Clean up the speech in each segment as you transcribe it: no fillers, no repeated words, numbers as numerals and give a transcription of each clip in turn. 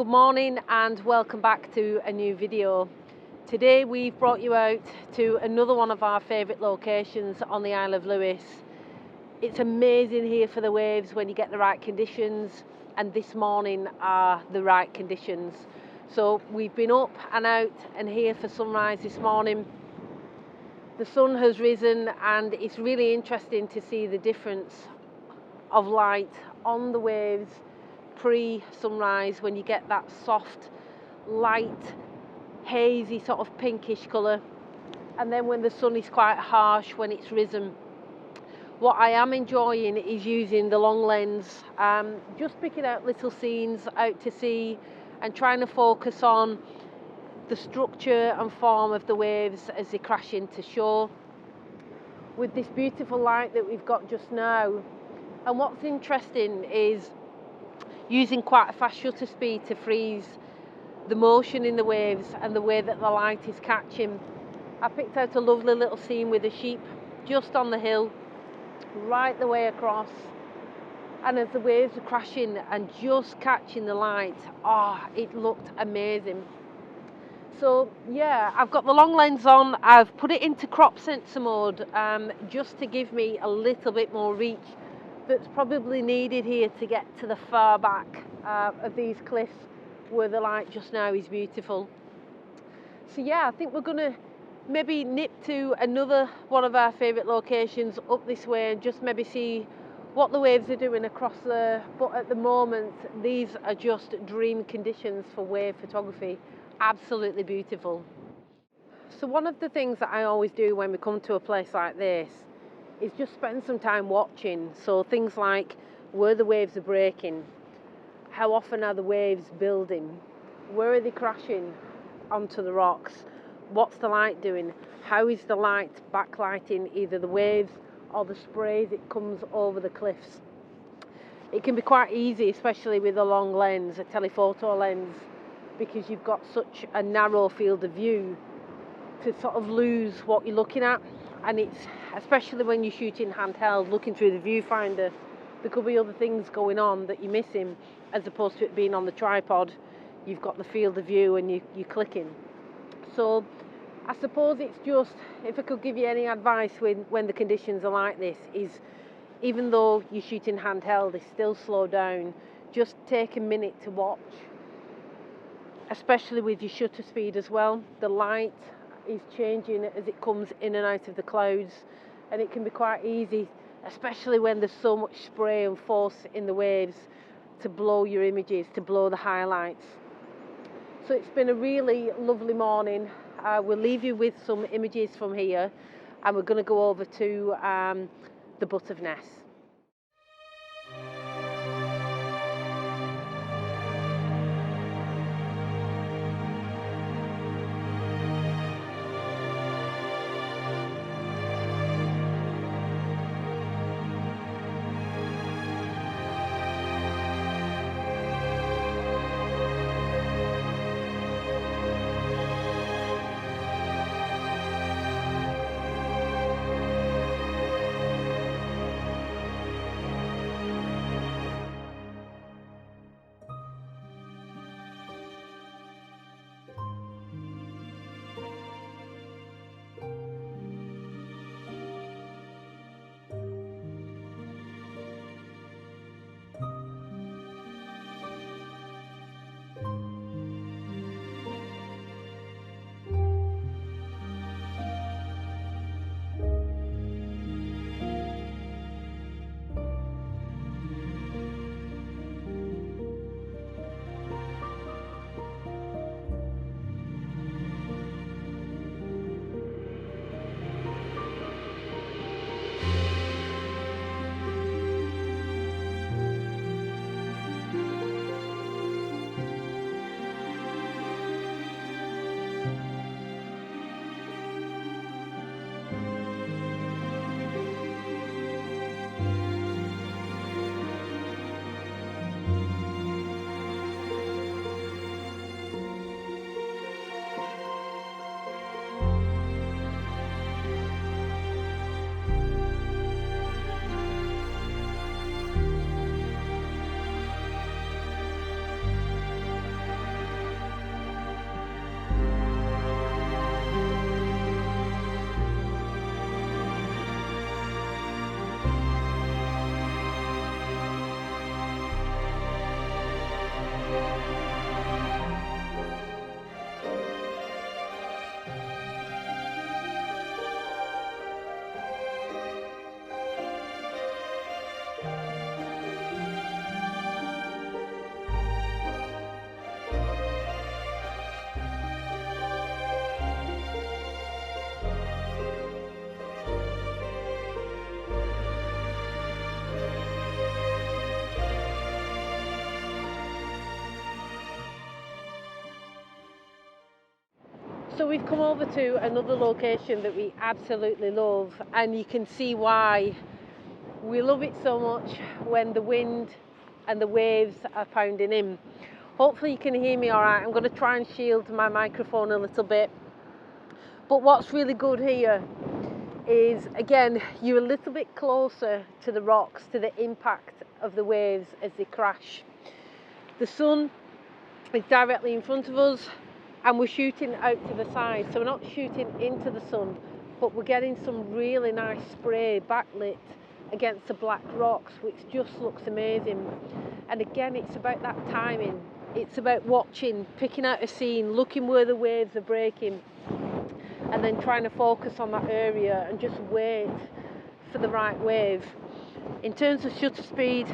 Good morning and welcome back to a new video. Today we've brought you out to another one of our favourite locations on the Isle of Lewis. It's amazing here for the waves when you get the right conditions, and this morning are the right conditions. So we've been up and out and here for sunrise this morning. The sun has risen and it's really interesting to see the difference of light on the waves pre-sunrise when you get that soft, light, hazy sort of pinkish colour, and then when the sun is quite harsh when it's risen. What I am enjoying is using the long lens, just picking out little scenes out to sea and trying to focus on the structure and form of the waves as they crash into shore with this beautiful light that we've got just now. And what's interesting is using quite a fast shutter speed to freeze the motion in the waves and the way that the light is catching. I picked out a lovely little scene with a sheep just on the hill, right the way across, and as the waves are crashing and just catching the light, it looked amazing. So yeah, I've got the long lens on, I've put it into crop sensor mode just to give me a little bit more reach that's probably needed here to get to the far back of these cliffs where the light just now is beautiful. So yeah, I think we're going to maybe nip to another one of our favourite locations up this way and just maybe see what the waves are doing across there. But at the moment, these are just dream conditions for wave photography. Absolutely beautiful. So one of the things that I always do when we come to a place like this is just spend some time watching. So things like where the waves are breaking, how often are the waves building, where are they crashing onto the rocks, what's the light doing, how is the light backlighting either the waves or the spray as it comes over the cliffs. It can be quite easy, especially with a long lens, a telephoto lens, because you've got such a narrow field of view, to sort of lose what you're looking at. And it's especially when you're shooting handheld, looking through the viewfinder, there could be other things going on that you're missing, as opposed to it being on the tripod. You've got the field of view and you're clicking. So I suppose it's just, if I could give you any advice when the conditions are like this, is even though you're shooting handheld, it's still slow down. Just take a minute to watch, especially with your shutter speed as well. The light is changing as it comes in and out of the clouds, and it can be quite easy, especially when there's so much spray and force in the waves, to blow your images, to blow the highlights. So it's been a really lovely morning. We'll leave you with some images from here, and we're going to go over to the butt of Ness. So we've come over to another location that we absolutely love, and you can see why we love it so much when the wind and the waves are pounding in. Hopefully you can hear me all right. I'm going to try and shield my microphone a little bit. But what's really good here is, again, you're a little bit closer to the rocks, to the impact of the waves as they crash. The sun is directly in front of us, and we're shooting out to the side, so we're not shooting into the sun, but we're getting some really nice spray backlit against the black rocks, which just looks amazing. And again, it's about that timing. It's about watching, picking out a scene, looking where the waves are breaking, and then trying to focus on that area and just wait for the right wave. In terms of shutter speed,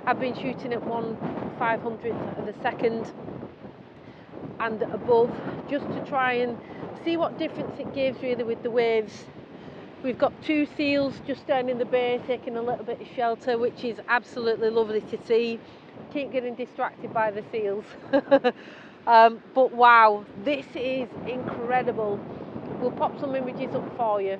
I've been shooting at 1/500th of a second and above, just to try and see what difference it gives really with the waves. We've got two seals just down in the bay taking a little bit of shelter, which is absolutely lovely to see. Keep getting distracted by the seals. But wow, this is incredible. We'll pop some images up for you.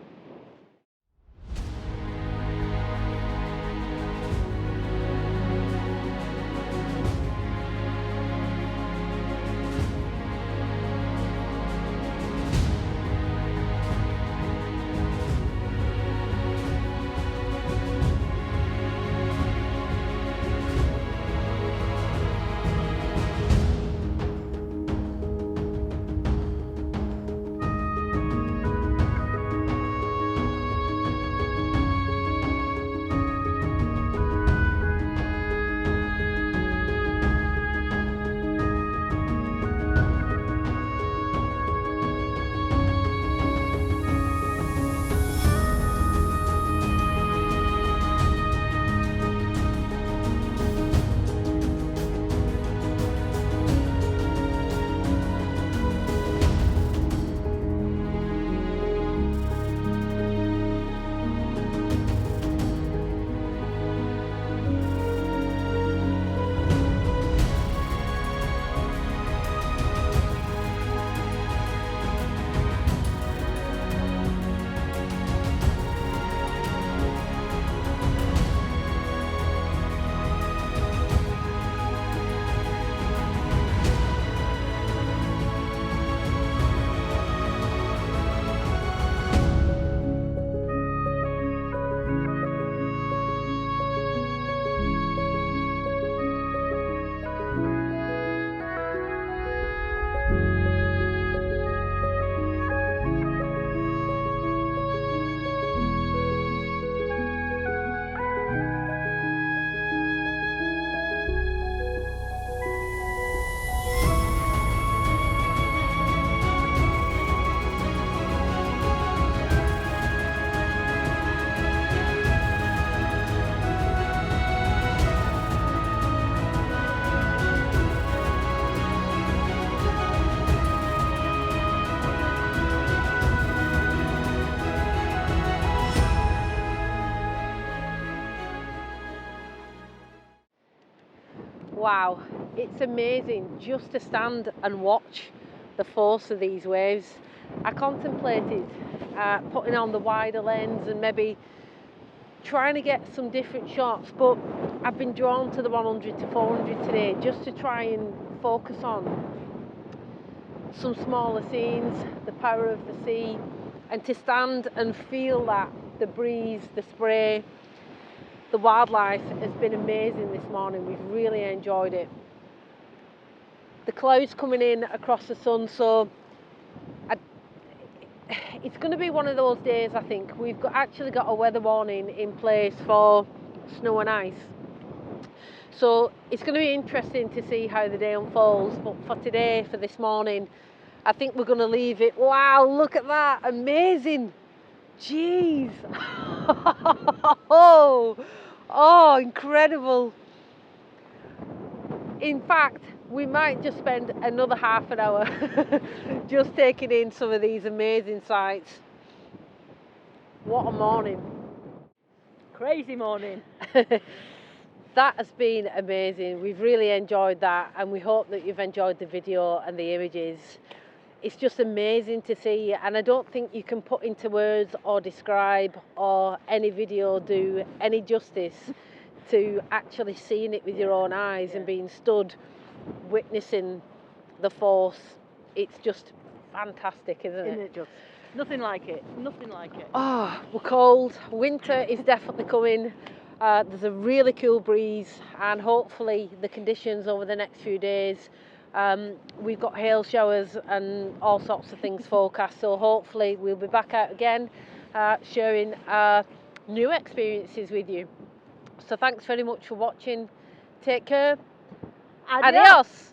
Wow, it's amazing just to stand and watch the force of these waves. I contemplated putting on the wider lens and maybe trying to get some different shots, but I've been drawn to the 100 to 400 today just to try and focus on some smaller scenes, the power of the sea, and to stand and feel that, the breeze, the spray. The wildlife has been amazing this morning. We've really enjoyed it. The clouds coming in across the sun, so it's going to be one of those days. I think we've actually got a weather warning in place for snow and ice, so it's going to be interesting to see how the day unfolds. But for today, for this morning, I think we're going to leave it. Wow, look at that, amazing. Jeez. Oh, incredible. In fact, we might just spend another half an hour just taking in some of these amazing sights. What a morning. Crazy morning. That has been amazing. We've really enjoyed that, and we hope that you've enjoyed the video and the images. it's just amazing to see, and I don't think you can put into words or describe or any video do any justice to actually seeing it with your own eyes and being stood witnessing the force. It's just fantastic, isn't it? Just nothing like it. Nothing like it. Oh, we're cold. Winter is definitely coming. There's a really cool breeze, and hopefully the conditions over the next few days, we've got hail showers and all sorts of things forecast, so hopefully we'll be back out again sharing new experiences with you. So thanks very much for watching. Take care. Adios. Adios.